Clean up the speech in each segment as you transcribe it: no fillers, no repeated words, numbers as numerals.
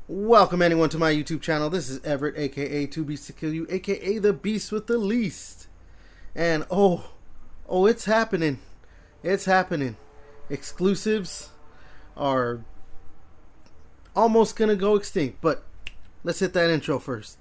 Welcome anyone to my YouTube channel. This is Everett, aka 2Beast to Kill You, aka the Beast with the Least. And it's happening. It's happening. Exclusives are almost gonna go extinct, but let's hit that intro first.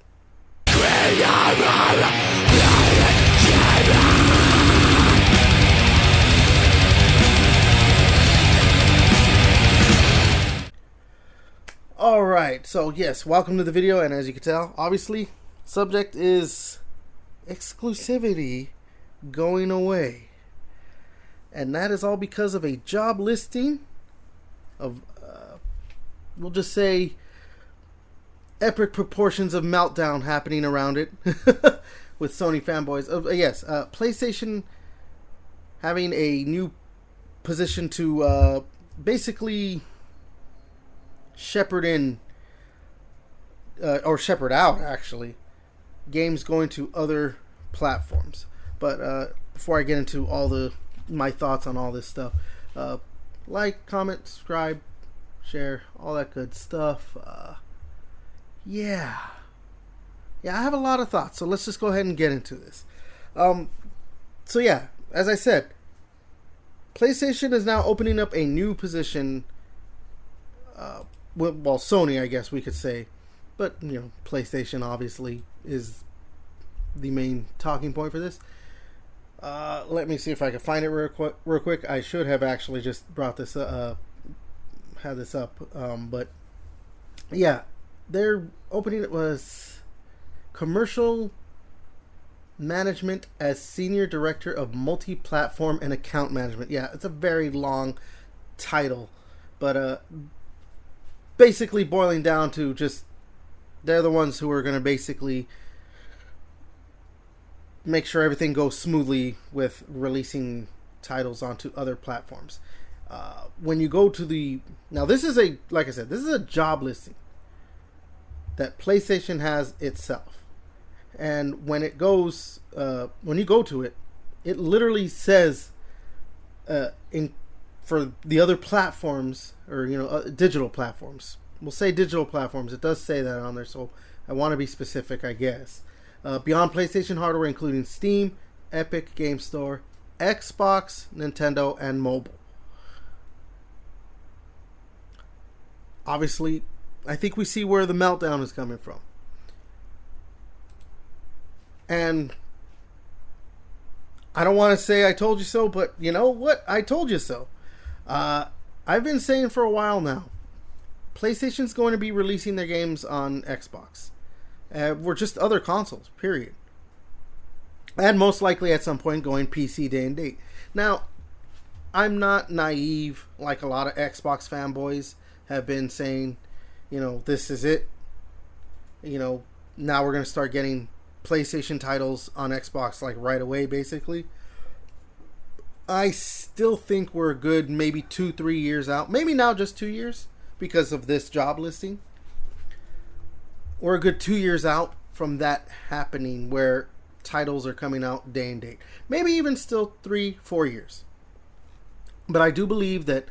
Alright, so yes, welcome to the video, and as you can tell, obviously, subject is exclusivity going away. And that is all because of a job listing of, we'll just say, epic proportions of meltdown happening around it with Sony fanboys. PlayStation having a new position to basically shepherd in or shepherd out actually games going to other platforms. But before I get into all my thoughts on all this stuff, like, comment, subscribe, share, all that good stuff. Yeah, I have a lot of thoughts, so let's just go ahead and get into this. So yeah, as I said, PlayStation is now opening up a new position. Well, Sony, I guess we could say, but PlayStation obviously is the main talking point for this. Let me see if I can find it real quick. I should have actually just brought this had this up, but yeah, their opening, it was commercial management as senior director of multi-platform and account management. Yeah, it's a very long title, but basically boiling down to just they're the ones who are going to basically make sure everything goes smoothly with releasing titles onto other platforms. When you go to now this is like I said, this is a job listing that PlayStation has itself, and when it goes when you go to it, it literally says for the other platforms, or digital platforms. We'll say digital platforms. It does say that on there, so I want to be specific, I guess. Beyond PlayStation hardware, including Steam, Epic Game Store, Xbox, Nintendo, and mobile. Obviously, I think we see where the meltdown is coming from. And I don't want to say I told you so, but you know what? I told you so. I've been saying for a while now, PlayStation's going to be releasing their games on Xbox. Or just other consoles, period. And most likely at some point going PC day and date. Now, I'm not naive like a lot of Xbox fanboys have been saying, this is it. Now we're going to start getting PlayStation titles on Xbox like right away, basically. I still think we're a good maybe 2-3 years out. Maybe now just 2 years because of this job listing. We're a good 2 years out from that happening where titles are coming out day and date. Maybe even still 3-4 years. But I do believe that,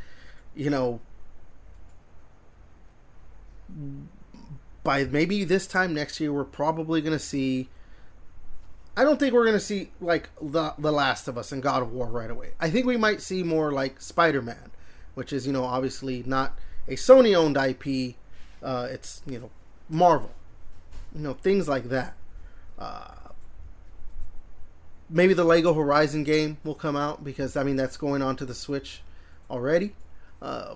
by maybe this time next year, we're probably going to see... I don't think we're going to see like the Last of Us and God of War right away. I think we might see more like Spider-Man, which is, obviously not a Sony-owned IP. It's, Marvel. Things like that. Maybe the Lego Horizon game will come out because, that's going on to the Switch already. I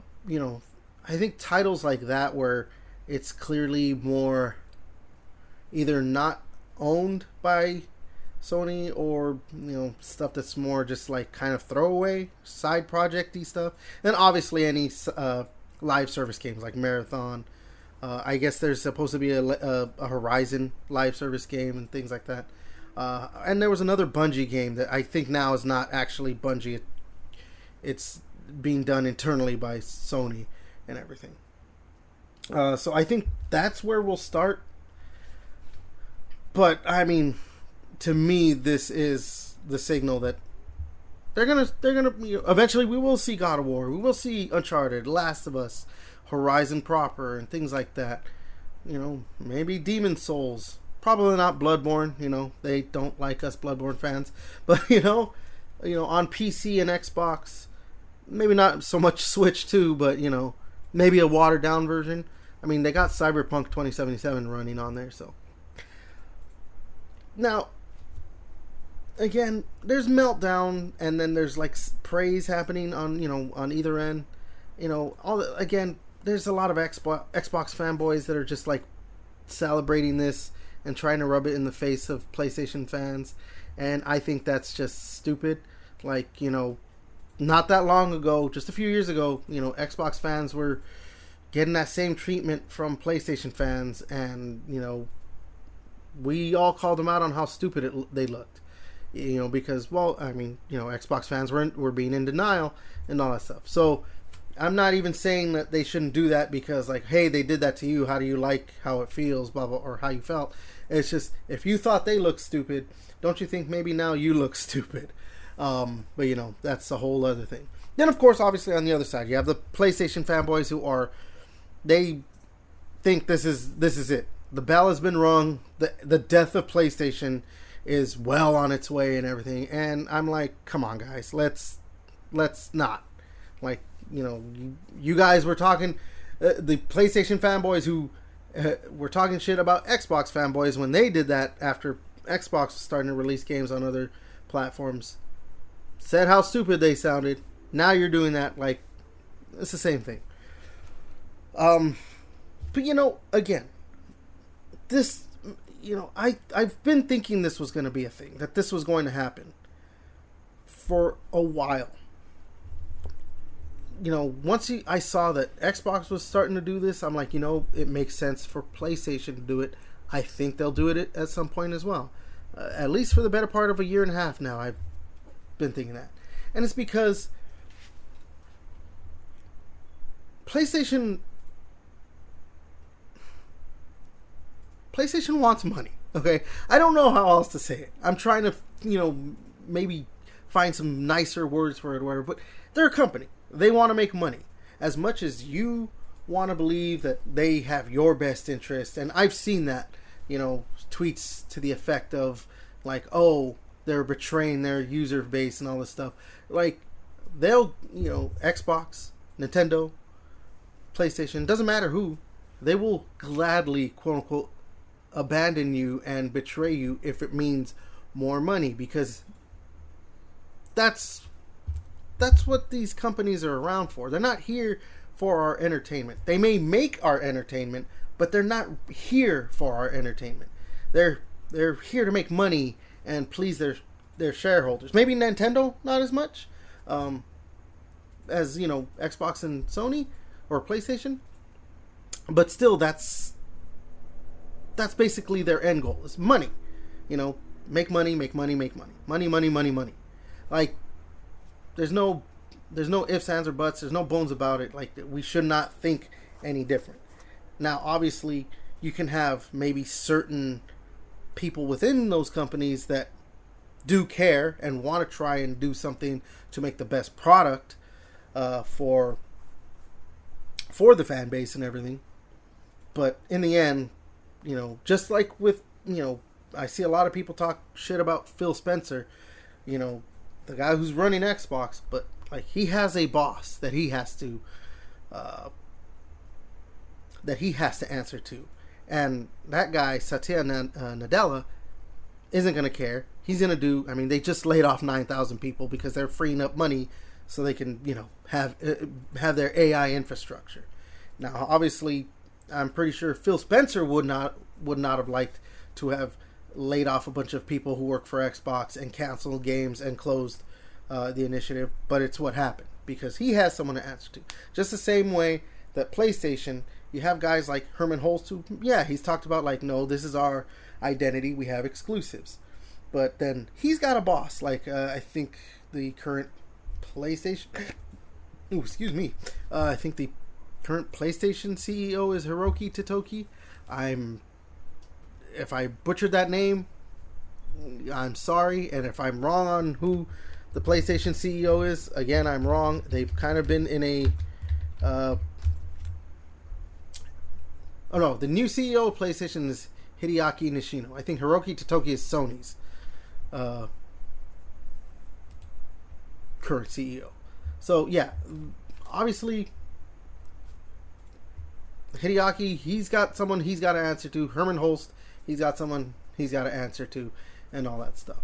think titles like that where it's clearly more either not owned by Sony or stuff that's more just like kind of throwaway side project-y stuff. And obviously any live service games like Marathon. I guess there's supposed to be a Horizon live service game and things like that. And there was another Bungie game that I think now is not actually Bungie. It's being done internally by Sony and everything. So I think that's where we'll start. But to me, this is the signal that they're gonna eventually we will see God of War, we will see Uncharted, Last of Us, Horizon proper, and things like that. maybe Demon Souls. Probably not Bloodborne. They don't like us Bloodborne fans. But on PC and Xbox, maybe not so much Switch too, but maybe a watered down version. I mean, they got Cyberpunk 2077 running on there, so. Now, again, there's meltdown, and then there's like praise happening on either end. Again, there's a lot of Xbox fanboys that are just like celebrating this and trying to rub it in the face of PlayStation fans, and I think that's just stupid. Like, not that long ago, just a few years ago, Xbox fans were getting that same treatment from PlayStation fans, and we all called them out on how stupid they looked. Because, Xbox fans were being in denial and all that stuff. So I'm not even saying that they shouldn't do that because, like, hey, they did that to you. How do you like how it feels, blah, blah, or how you felt? It's just, if you thought they looked stupid, don't you think maybe now you look stupid? But, that's a whole other thing. Then, of course, obviously on the other side, you have the PlayStation fanboys they think this is it. The bell has been rung. The death of PlayStation is well on its way and everything. And I'm like, come on, guys, let's not. Like, you guys were talking, the PlayStation fanboys who were talking shit about Xbox fanboys when they did that after Xbox was starting to release games on other platforms, said how stupid they sounded. Now you're doing that. Like, it's the same thing. But again, this, I've been thinking this was going to be a thing, that this was going to happen for a while. Once I saw that Xbox was starting to do this, I'm like, it makes sense for PlayStation to do it. I think they'll do it at some point as well. At least for the better part of a year and a half now, I've been thinking that. And it's because PlayStation wants money, okay? I don't know how else to say it. I'm trying to, maybe find some nicer words for it or whatever, but they're a company. They want to make money. As much as you want to believe that they have your best interest, and I've seen that, tweets to the effect of, like, oh, they're betraying their user base and all this stuff. Like, they'll, Xbox, Nintendo, PlayStation, doesn't matter who, they will gladly, quote unquote, abandon you and betray you if it means more money, because that's what these companies are around for. They're not here for our entertainment. They may make our entertainment, but they're not here for our entertainment. They're here to make money and please their shareholders. Maybe Nintendo not as much as Xbox and Sony or PlayStation, but still that's basically their end goal, is money. Make money, make money, make money. Money, money, money, money. Like, there's no ifs, ands, or buts. There's no bones about it. Like, we should not think any different. Now, obviously, you can have maybe certain people within those companies that do care and want to try and do something to make the best product for the fan base and everything. But in the end, just like with, I see a lot of people talk shit about Phil Spencer, the guy who's running Xbox, but like, he has a boss that he has to answer to, and that guy Satya Nadella isn't going to care. He's going to do. I mean, they just laid off 9,000 people because they're freeing up money so they can have their AI infrastructure. Now, obviously, I'm pretty sure Phil Spencer would not have liked to have laid off a bunch of people who work for Xbox and canceled games and closed the initiative, but it's what happened because he has someone to answer to. Just the same way that PlayStation, you have guys like Herman Holtz who, he's talked about, like, no, this is our identity, we have exclusives. But then he's got a boss, like I think the current PlayStation, I think the current PlayStation CEO is Hiroki Totoki. If I butchered that name, I'm sorry, and if I'm wrong on who the PlayStation CEO is, again, I'm wrong. They've kind of been in a Oh no, the new CEO of PlayStation is Hideaki Nishino. I think Hiroki Totoki is Sony's current CEO. So yeah, obviously Hideaki, he's got someone he's got to answer to. Herman Holst, he's got someone he's got to answer to, and all that stuff.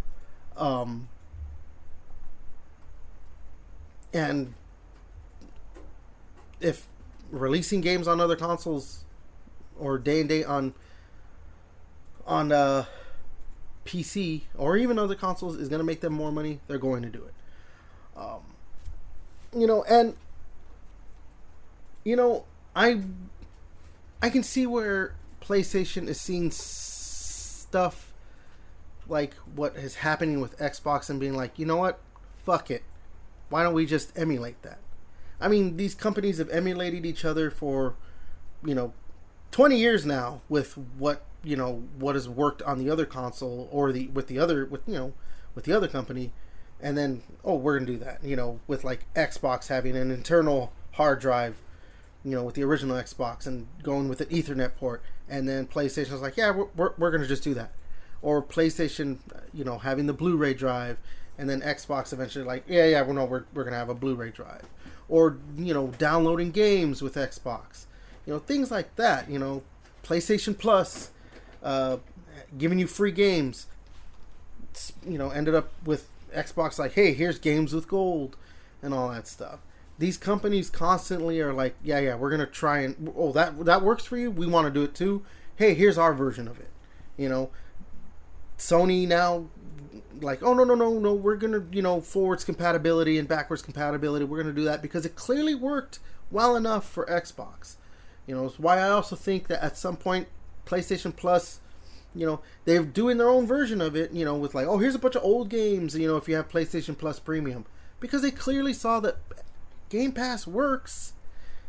And if releasing games on other consoles or day and date on PC or even other consoles is going to make them more money, they're going to do it. I can see where PlayStation is seeing stuff like what is happening with Xbox and being like, you know what, fuck it, why don't we just emulate that? I mean, these companies have emulated each other for 20 years now with what has worked on the other console or with the other company, and then we're gonna do that with like Xbox having an internal hard drive with the original Xbox and going with an Ethernet port, and then PlayStation's like, yeah, we're gonna just do that, or PlayStation having the Blu-ray drive, and then Xbox eventually like, we're gonna have a Blu-ray drive, or downloading games with Xbox, things like that. PlayStation Plus, giving you free games, ended up with Xbox like, hey, here's games with gold and all that stuff. These companies constantly are like, yeah, we're gonna try and that works for you, we want to do it too. Hey, here's our version of it. Sony now like, oh no, we're gonna forwards compatibility and backwards compatibility. We're gonna do that because it clearly worked well enough for Xbox. It's why I also think that at some point PlayStation Plus, they're doing their own version of it. With like, here's a bunch of old games. If you have PlayStation Plus Premium, because they clearly saw that Game Pass works,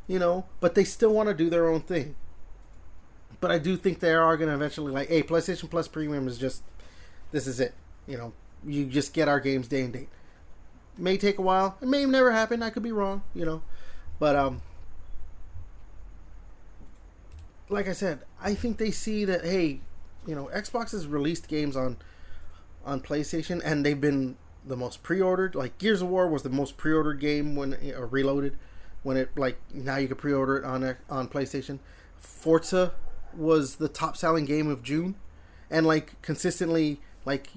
but they still want to do their own thing. But I do think they are going to eventually like, hey, PlayStation Plus Premium is just, this is it. You just get our games day and date. May take a while. It may never happen. I could be wrong, But, like I said, I think they see that, hey, Xbox has released games on PlayStation, and they've been the most pre-ordered. Like Gears of War was the most pre-ordered game when Reloaded, when it like now you can pre-order it on PlayStation. Forza was the top-selling game of June, and like consistently, like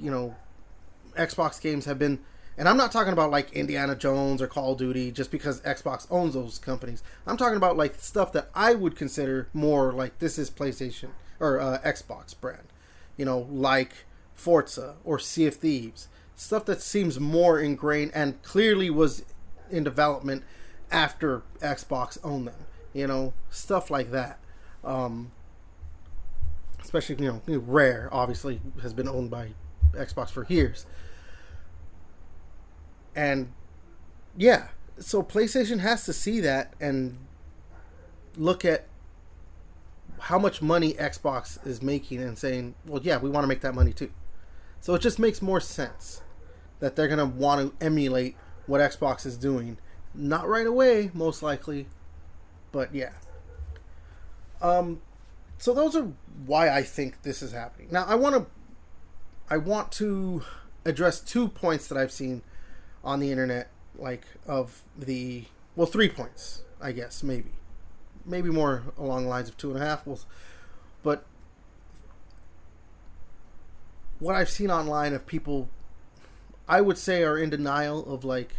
Xbox games have been. And I'm not talking about like Indiana Jones or Call of Duty just because Xbox owns those companies. I'm talking about like stuff that I would consider more like this is PlayStation or Xbox brand. Like Forza or Sea of Thieves. Stuff that seems more ingrained and clearly was in development after Xbox owned them. Stuff like that. Especially, Rare obviously has been owned by Xbox for years. And yeah, so PlayStation has to see that and look at how much money Xbox is making and saying, well, yeah, we want to make that money too. So it just makes more sense that they're going to want to emulate what Xbox is doing. Not right away, most likely, but yeah. So those are why I think this is happening. Now, I want to address 2 points that I've seen on the internet, like of the 3 points, I guess, maybe more along the lines of 2.5. But what I've seen online of people, I would say, are in denial of like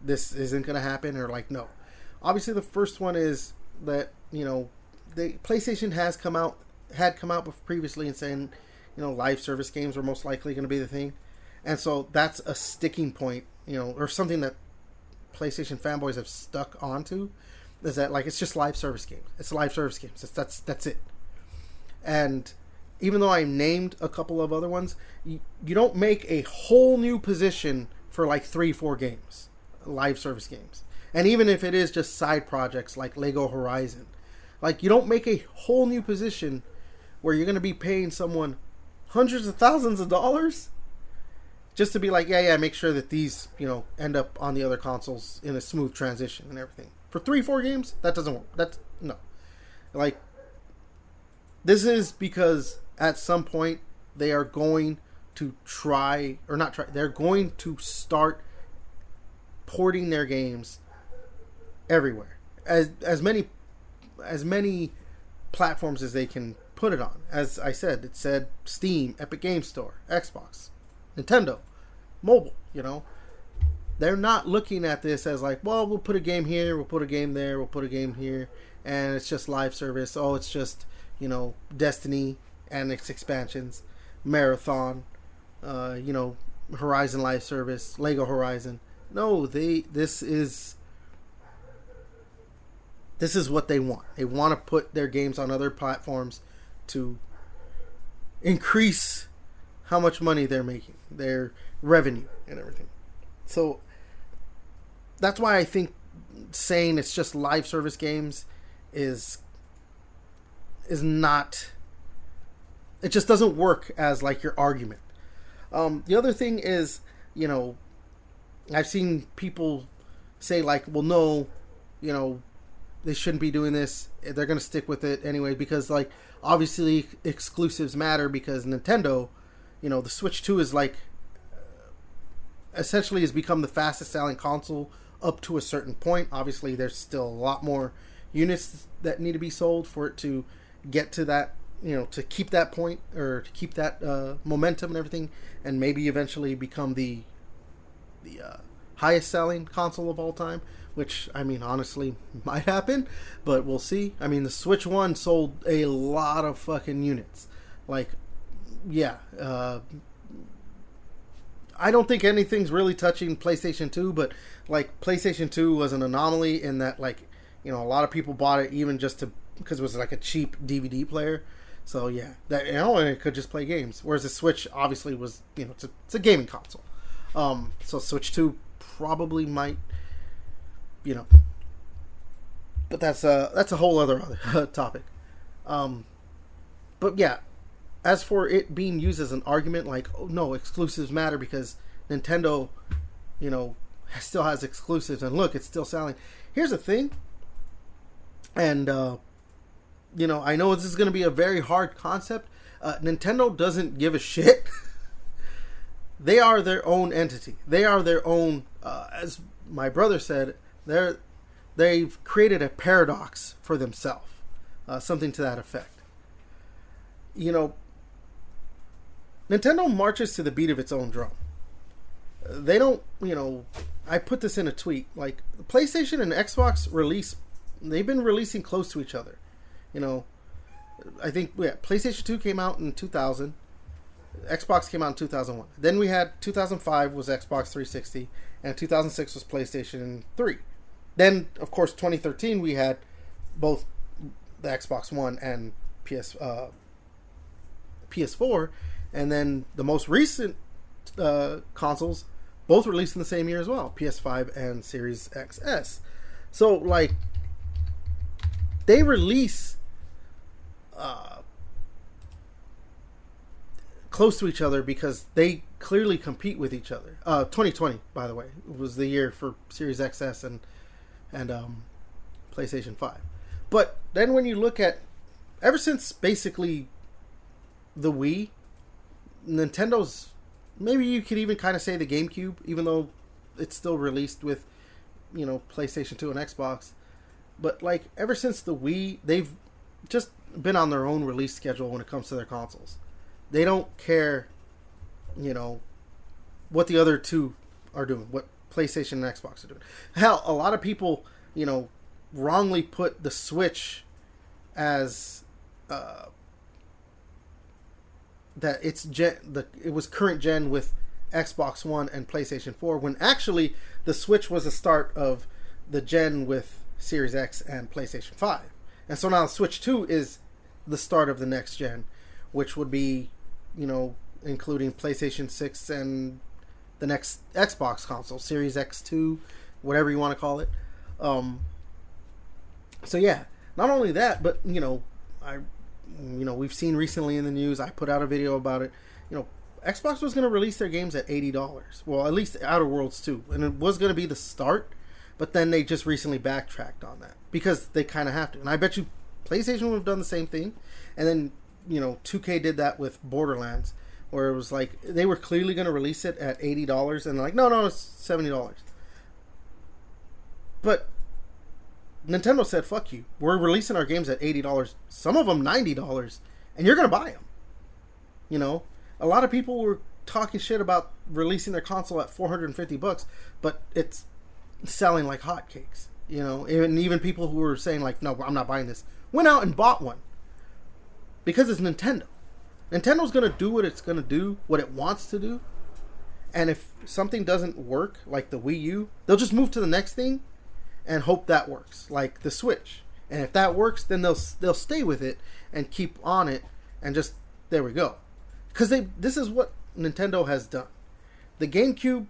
this isn't going to happen, or like no. Obviously, the first one is that the PlayStation had come out previously and saying live service games were most likely going to be the thing, and so that's a sticking point. Or something that PlayStation fanboys have stuck onto, is that like it's just live service games. It's live service games. That's it. And even though I named a couple of other ones, you don't make a whole new position for like 3-4 games, live service games. And even if it is just side projects like Lego Horizon, like you don't make a whole new position where you're going to be paying someone hundreds of thousands of dollars just to be like, yeah, make sure that these, end up on the other consoles in a smooth transition and everything. For 3-4 games, that doesn't work. That's, no. Like, This is because at some point they are going to try, or not try, they're going to start porting their games everywhere. As many platforms as they can put it on. As I said, it said Steam, Epic Game Store, Xbox, Nintendo, mobile, you know. They're not looking at this as like, well, we'll put a game here, we'll put a game there, we'll put a game here, and it's just live service. Oh, it's just, you know, Destiny and its expansions, Marathon, you know, Horizon live service, Lego Horizon. No, this is what they want. They want to put their games on other platforms to increase how much money they're making, their revenue and everything. So that's why I think saying it's just live service games is not, it just doesn't work as like your argument. The other thing is, you know, I've seen people say like, well, no, you know, they shouldn't be doing this. They're going to stick with it anyway because, like, obviously exclusives matter because Nintendo, you know, the Switch 2 is like essentially has become the fastest selling console up to a certain point. Obviously, there's still a lot more units that need to be sold for it to get to that, you know, to keep that point or to keep that momentum and everything, and maybe eventually become the highest selling console of all time, which, I mean, honestly might happen, but we'll see. I mean, the Switch 1 sold a lot of fucking units. Like, yeah, I don't think anything's really touching PlayStation 2, but like PlayStation 2 was an anomaly in that, like, you know, a lot of people bought it even just to, because it was like a cheap DVD player. So yeah, that, you know, and it could just play games. Whereas the Switch obviously was, you know, it's a gaming console. So Switch 2 probably might, you know, but that's a whole other topic. But yeah, as for it being used as an argument, like, oh no, exclusives matter because Nintendo, you know, still has exclusives, and look, it's still selling. Here's the thing, and you know, I know this is going to be a very hard concept. Nintendo doesn't give a shit. They are their own entity. They are their own, as my brother said, they've created a paradox for themselves. Something to that effect. You know, Nintendo marches to the beat of its own drum. They don't, you know, I put this in a tweet, like, PlayStation and Xbox they've been releasing close to each other. You know, I think, yeah, PlayStation 2 came out in 2000. Xbox came out in 2001. Then we had 2005 was Xbox 360, and 2006 was PlayStation 3. Then, of course, 2013 we had both the Xbox One and PS4, and then the most recent consoles both released in the same year as well, PS5 and Series XS. So, like, they release close to each other because they clearly compete with each other. 2020, by the way, was the year for Series XS and PlayStation 5. But then when you look at, ever since basically the Wii, Nintendo's, maybe you could even kind of say the GameCube, even though it's still released with, you know, PlayStation 2 and Xbox. But like ever since the Wii, they've just been on their own release schedule when it comes to their consoles. They don't care, you know, what the other two are doing, what PlayStation and Xbox are doing. Hell, a lot of people, you know, wrongly put the Switch as that it was current gen with Xbox One and PlayStation 4, when actually the Switch was the start of the gen with Series X and PlayStation 5. And so now Switch 2 is the start of the next gen, which would be, you know, including PlayStation 6 and the next Xbox console, Series X2, whatever you want to call it. So yeah, not only that, but, you know, we've seen recently in the news, I put out a video about it, you know, Xbox was going to release their games at $80. Well, at least Outer Worlds 2. And it was going to be the start, but then they just recently backtracked on that because they kind of have to. And I bet you PlayStation would have done the same thing, and then 2K did that with Borderlands, where it was like they were clearly going to release it at $80, and they're like, no, it's $70. But Nintendo said, fuck you. We're releasing our games at $80, some of them $90, and you're going to buy them. A lot of people were talking shit about releasing their console at $450, but it's selling like hotcakes. And even people who were saying like, no, I'm not buying this, went out and bought one. Because it's Nintendo. Nintendo's going to do what it's going to do, what it wants to do. And if something doesn't work, like the Wii U, they'll just move to the next thing and hope that works, like the Switch. And if that works, then they'll stay with it and keep on it, and just, there we go. Because this is what Nintendo has done. The GameCube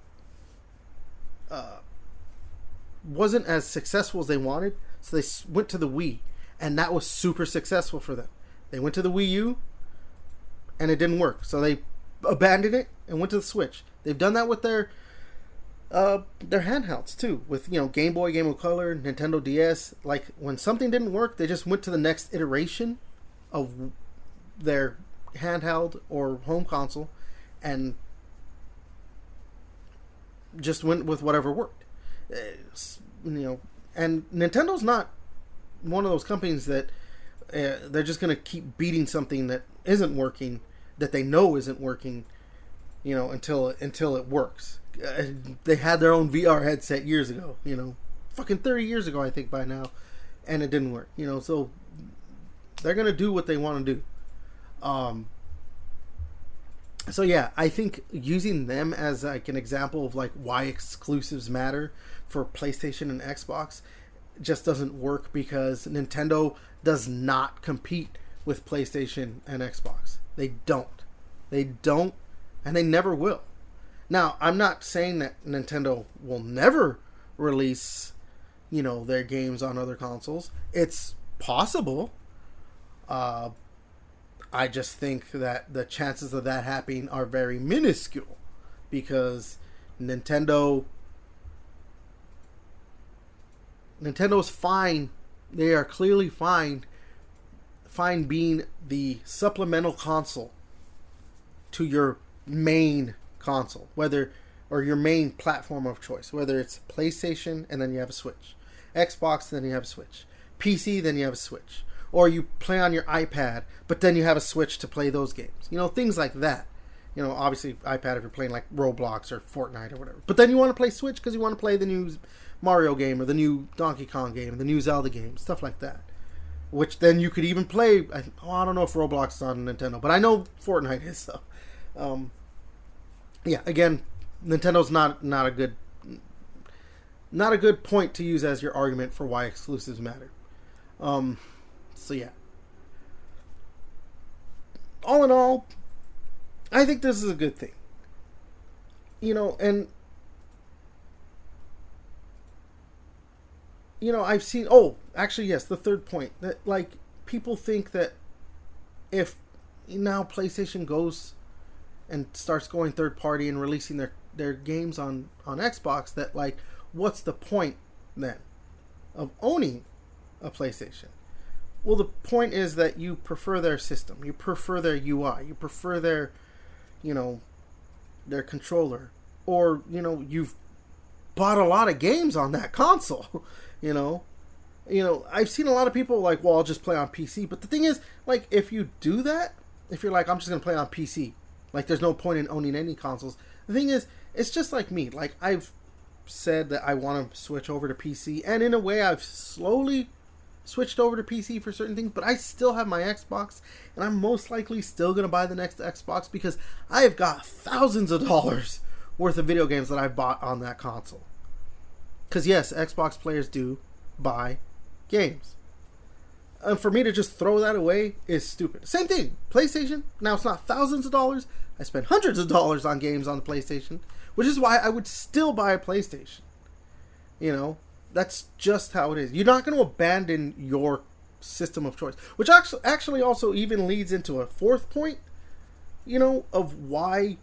wasn't as successful as they wanted, so they went to the Wii, and that was super successful for them. They went to the Wii U, and it didn't work, so they abandoned it and went to the Switch. They've done that with their handhelds too, with Game Boy, Game Boy Color, Nintendo DS. Like, when something didn't work, they just went to the next iteration of their handheld or home console and just went with whatever worked. And Nintendo's not one of those companies that they're just going to keep beating something that isn't working, that they know isn't working, until it works. They had their own VR headset years ago, fucking 30 years ago, I think by now, and it didn't work, so they're going to do what they want to do. So yeah, I think using them as like an example of like why exclusives matter for PlayStation and Xbox just doesn't work, because Nintendo does not compete with PlayStation and Xbox. They don't, and they never will. Now, I'm not saying that Nintendo will never release, their games on other consoles. It's possible. I just think that the chances of that happening are very minuscule, because Nintendo's fine. They are clearly fine being the supplemental console to your main console, or your main platform of choice, whether it's PlayStation and then you have a Switch, Xbox, then you have a Switch, PC, then you have a Switch, or you play on your iPad, but then you have a Switch to play those games. Things like that. Obviously iPad if you're playing like Roblox or Fortnite or whatever. But then you want to play Switch because you want to play the new Mario game or the new Donkey Kong game or the new Zelda game, stuff like that. Which then you could even play. I don't know if Roblox is on Nintendo, but I know Fortnite is. So, yeah. Again, Nintendo's not a good point to use as your argument for why exclusives matter. So yeah. All in all, I think this is a good thing. And I've seen, actually, yes, the third point, that like people think that if now PlayStation goes and starts going third party and releasing their games on Xbox, that like, what's the point then of owning a PlayStation? Well, the point is that you prefer their system, you prefer their UI, you prefer their their controller, or you've bought a lot of games on that console. I've seen a lot of people like, well, I'll just play on PC. But the thing is, like, if you do that, if you're like, I'm just gonna play on PC, like, there's no point in owning any consoles. The thing is, it's just like me. Like, I've said that I want to switch over to PC, and in a way, I've slowly switched over to PC for certain things, but I still have my Xbox, and I'm most likely still going to buy the next Xbox because I've got thousands of dollars worth of video games that I've bought on that console. Because yes, Xbox players do buy games. And for me to just throw that away is stupid. Same thing, PlayStation. Now it's not thousands of dollars. I spend hundreds of dollars on games on the PlayStation, which is why I would still buy a PlayStation. That's just how it is. You're not going to abandon your system of choice, which actually also even leads into a fourth point, of why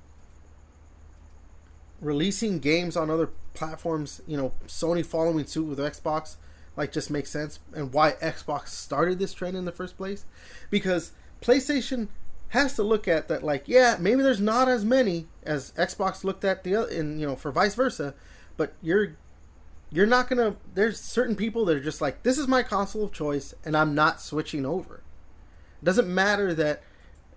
releasing games on other platforms, Sony following suit with Xbox, like just makes sense, and why Xbox started this trend in the first place. Because PlayStation has to look at that, like, yeah, maybe there's not as many as Xbox looked at the other, and you know, for vice versa, but you're not gonna. There's certain people that are just like, this is my console of choice, and I'm not switching over. It doesn't matter that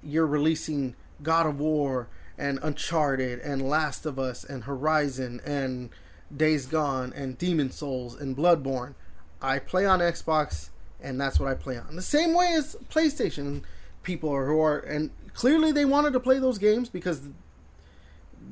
you're releasing God of War and Uncharted and Last of Us and Horizon and Days Gone and Demon Souls and Bloodborne. I play on Xbox, and that's what I play on. The same way as PlayStation people who are, and clearly they wanted to play those games because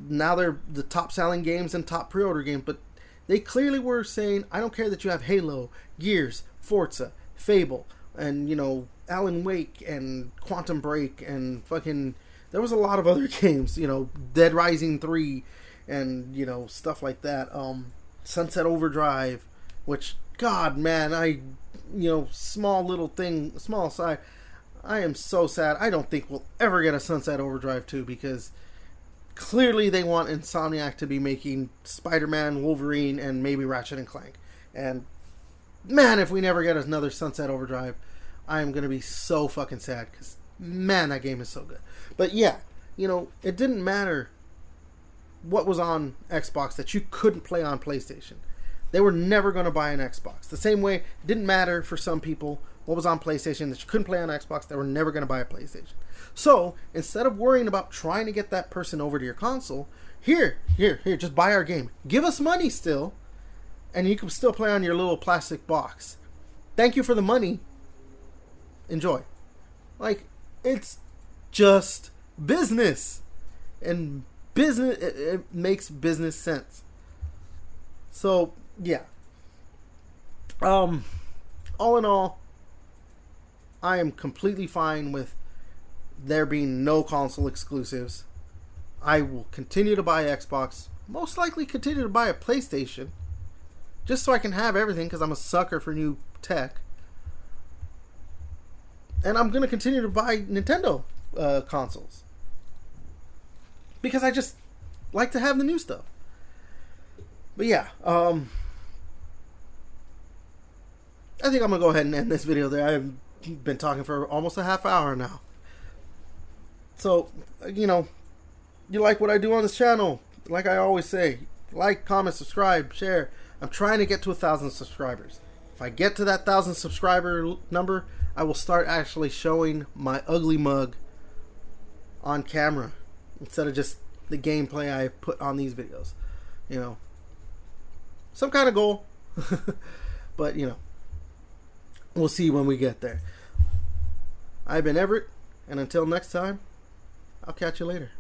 now they're the top selling games and top pre-order games, but they clearly were saying, I don't care that you have Halo, Gears, Forza, Fable, and, you know, Alan Wake and Quantum Break and fucking, there was a lot of other games, you know, Dead Rising 3 and, you know, stuff like that. Sunset Overdrive, which, God, man, you know, small side, I am so sad. I don't think we'll ever get a Sunset Overdrive 2 because clearly they want Insomniac to be making Spider-Man, Wolverine, and maybe Ratchet and Clank. And, man, if we never get another Sunset Overdrive, I am going to be so fucking sad because, man, that game is so good. But, yeah, you know, it didn't matter what was on Xbox that you couldn't play on PlayStation. They were never going to buy an Xbox. The same way, it didn't matter for some people what was on PlayStation that you couldn't play on Xbox. They were never going to buy a PlayStation. So, instead of worrying about trying to get that person over to your console, here, just buy our game. Give us money still, and you can still play on your little plastic box. Thank you for the money. Enjoy. Like, it's just business. And business, it makes business sense. So, yeah. All in all, I am completely fine with there being no console exclusives. I will continue to buy Xbox. Most likely continue to buy a PlayStation. Just so I can have everything because I'm a sucker for new tech. And I'm going to continue to buy Nintendo consoles. Because I just like to have the new stuff. But yeah, I think I'm going to go ahead and end this video there. I've been talking for almost a half hour now. So, you know, you like what I do on this channel. Like I always say, like, comment, subscribe, share. I'm trying to get to 1,000 subscribers. If I get to that 1,000 subscriber number, I will start actually showing my ugly mug on camera instead of just the gameplay I put on these videos. You know, some kind of goal. But, you know, we'll see when we get there. I've been Everett, and until next time, I'll catch you later.